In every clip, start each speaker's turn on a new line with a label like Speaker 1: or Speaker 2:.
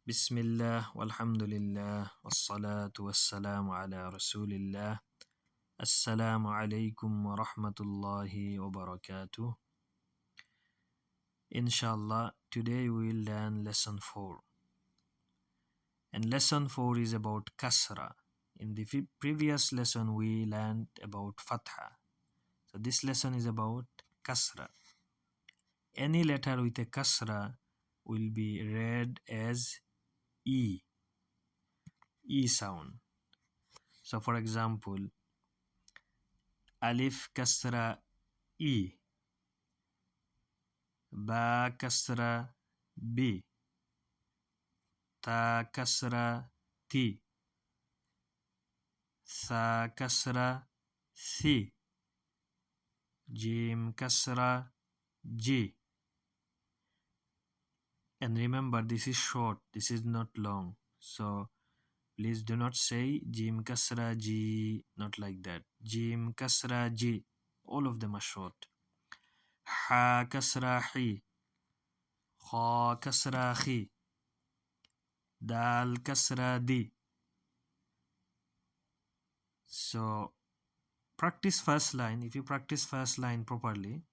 Speaker 1: Bismillah, walhamdulillah, wassalatu wassalamu ala rasulillah. Assalamu alaikum wa rahmatullahi wa barakatuh. Inshallah, today we will learn lesson 4. And lesson 4 is about kasra. In the previous lesson, we learned about fatha. So this lesson is about kasra. Any letter with a kasra will be read as E sound. So for example, alif kasra E, ba kasra B, ta kasra T, sa kasra C, jim kasra G. And remember, this is short, this is not long. So please do not say jim kasra G, not like that. Jim kasra G, all of them are short. Ha kasra Hi, kha kasra Khi, dal kasra Di. So practice first line. If you practice first line properly,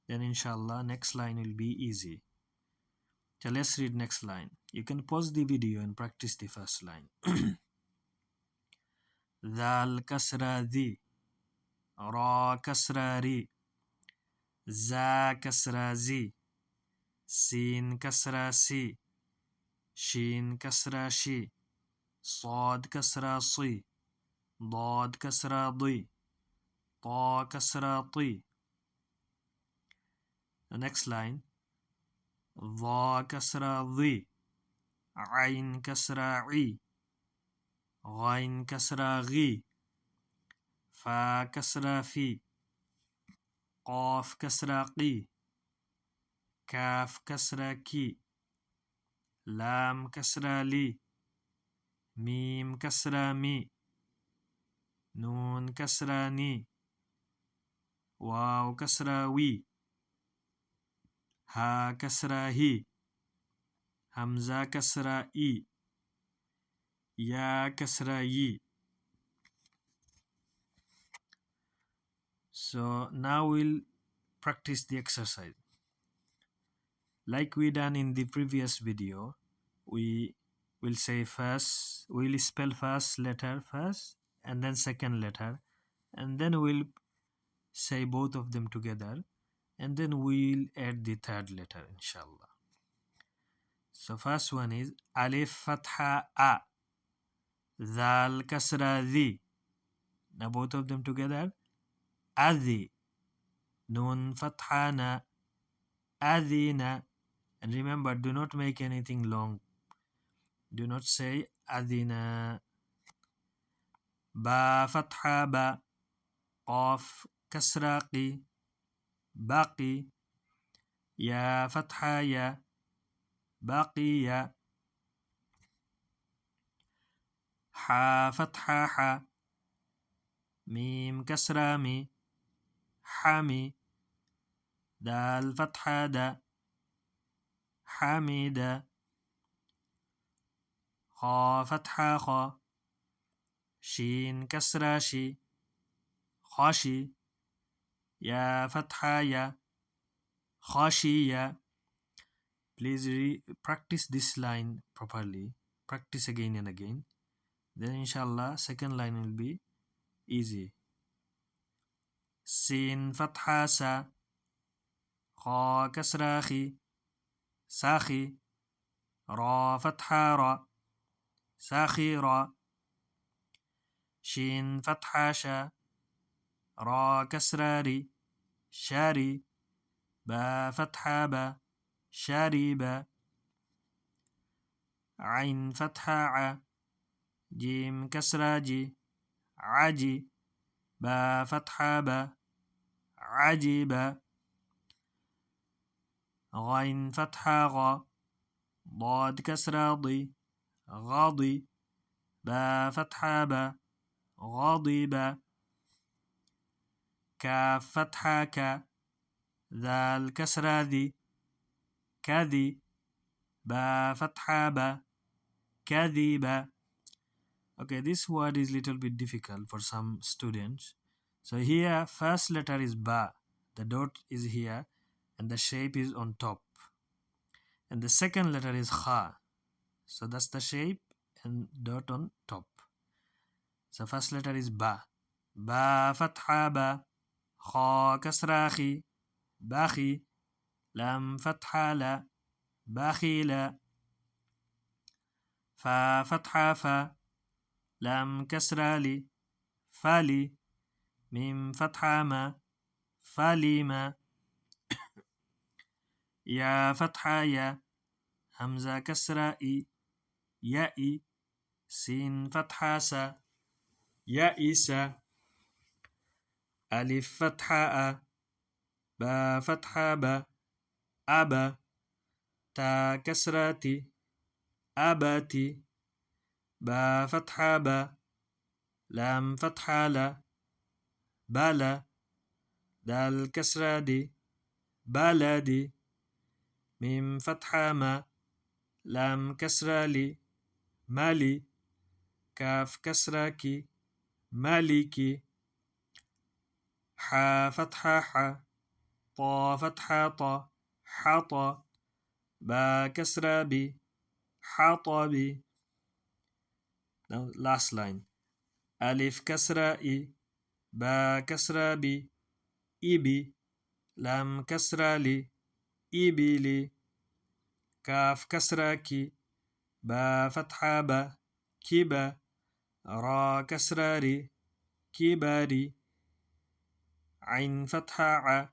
Speaker 1: then inshallah next line will be easy. So let's read next line. You can pause the video and practice the first line. Dal kasra Di, ra kasra Ri, za kasra Zi, sin kasra Si, shin kasra Shi, صاد kasra Si, ضاد kasra Di, طا kasra Ti. The next line. ضا كسرة ضي، عين كسرة عي، غين كسرة غي، فا كسرة في، قاف كسرة قي، كاف كسرة كي، لام كسرة لي، ميم كسرة مي، نون كسرة ني، واو كسرة وي، ها كسرة هي، همزة كسرة إي، يا كسرة يي. So now we'll practice the exercise. Like we done in the previous video, we will say first, we'll spell first letter first and then second letter, and then we'll say both of them together, and then we'll add the third letter inshallah. So first one is alif fatha a, zal kasra di. Now both of them together, adhi, nun fatha na, adina. And remember, do not make anything long. Do not say adina. Ba fatha ba, qaf kasra qi, baqi, ya fatha ya, baqiya, ha fatha ha, mim kasra mi, hami, dal fatha da, hamida, kha fatha kha, shin kasra shi, khashi, ya fatha ya, khashiya. Please practice this line properly. Practice again and again. Then inshallah second line will be easy. Sin fatha sa, kha kasra khi, sakhi, ra fatha ra, sakhira, shin fatha sha, ra kasra ri, shari, ba fatha ba, shariba, ain fatha a, jim kasra ji, aji, ba fatha ba, ajiba, غين فتحة غا، ضاد كسرة ضي، غاضي، با فتحة با، غاضبة، كاف فتحة كا، ذال كسرة ذي، كذي، با فتحة با، كذب. Okay, this word is little bit difficult for some students. So here first letter is ba, the dot is here and the shape is on top, and the second letter is kha, so that's the shape and dot on top. So first letter is ba, ba fatha ba, kha kasra khi, bakhi, lam fatha la, bakhila, fa fatha fa, lam kasra li, fali, mim fatha ma, falima, ya fatha ya, hamza kasra i, ya'i, sin fatha sa, ya'isa, alif fatha a, ba fatha ba, aba, ta kasrati, abati, ba fatha ba, lam fatha la, bala, dal kasra di, baladi, mim fatha ma, lam kasra li, mali, kaf kasra ki, maliki, ha fatha ha, ta fatha ta, hata, ba kasra bi, hatabi. Now last line. Alif kasra I, ba kasra bi, ibi, lam kasra li, ibili, kaf kasra ki, ba fatha ba, kiba, ra kasra ri, kibari, ain fatha a,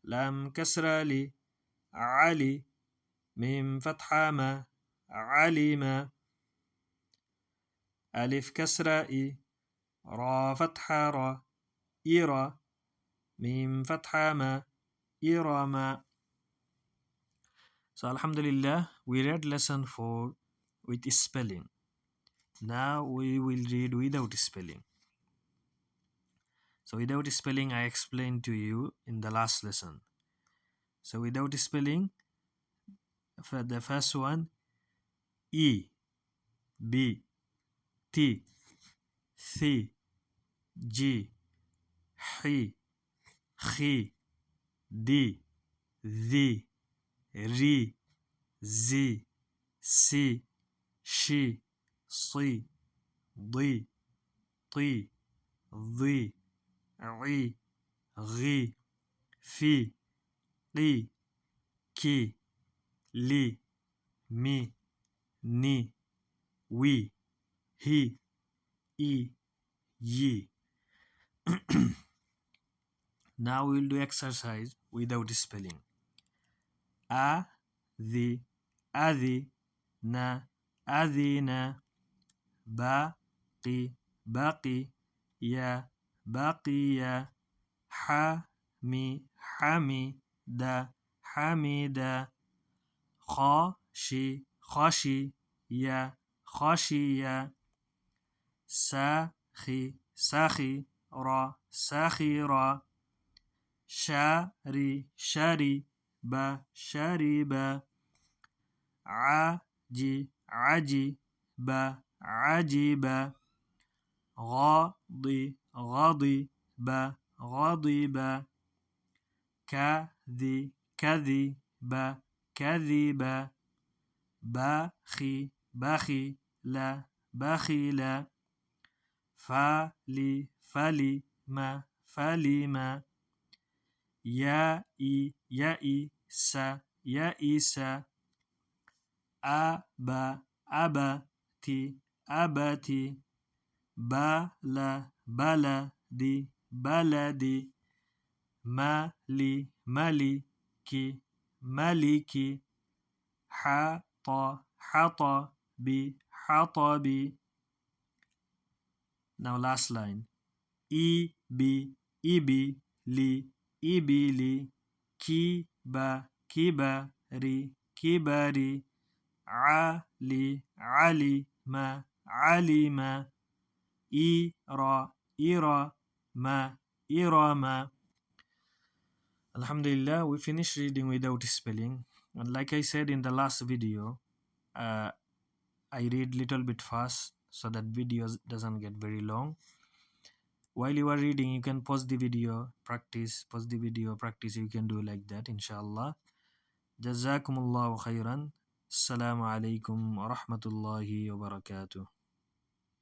Speaker 1: lam kasra li, ali, mim fatha ma, alima, alif kasra I, ra fatha ra, ira, mim fatha ma, irama. So alhamdulillah, we read lesson 4 with spelling. Now we will read without spelling. So without spelling I explained to you in the last lesson. So without spelling, for the first one, E, B, T, C, G, H, Khi, D, Z, Ri, Z, Si, Shi, Si, Di, Ti, Dhi, Ri, Ghi, Fi, Qi, Ki, Li, Mi, Ni, Wi, Hi, I, Yi. Now we will do exercise without spelling. A, the, adi, na, adina, baqi, baqi, ya, baqiya, hami, da, hamida, khashi, ya, khashiya, sakhi, ra, sakhira, shari, ba, shariba, aji, ba, ajiba, ghadi, ba, ghadiba, kadhi, ba, kadhiba, bakhi, la, bakhila, fali, ma, falima, ya'isa, abati, baladi, maliki, hatabi. Now last line. Ibi, li, ibili, kibari, alima, alima, irama. Alhamdulillah, we finished reading without spelling. And like I said in the last video, I I read little bit fast so that videos doesn't get very long. While you are reading, you can pause the video, practice, pause the video, practice. You can do like that, inshallah. Jazakumullahu khairan. Assalamu alaikum wa rahmatullahi wa barakatuh.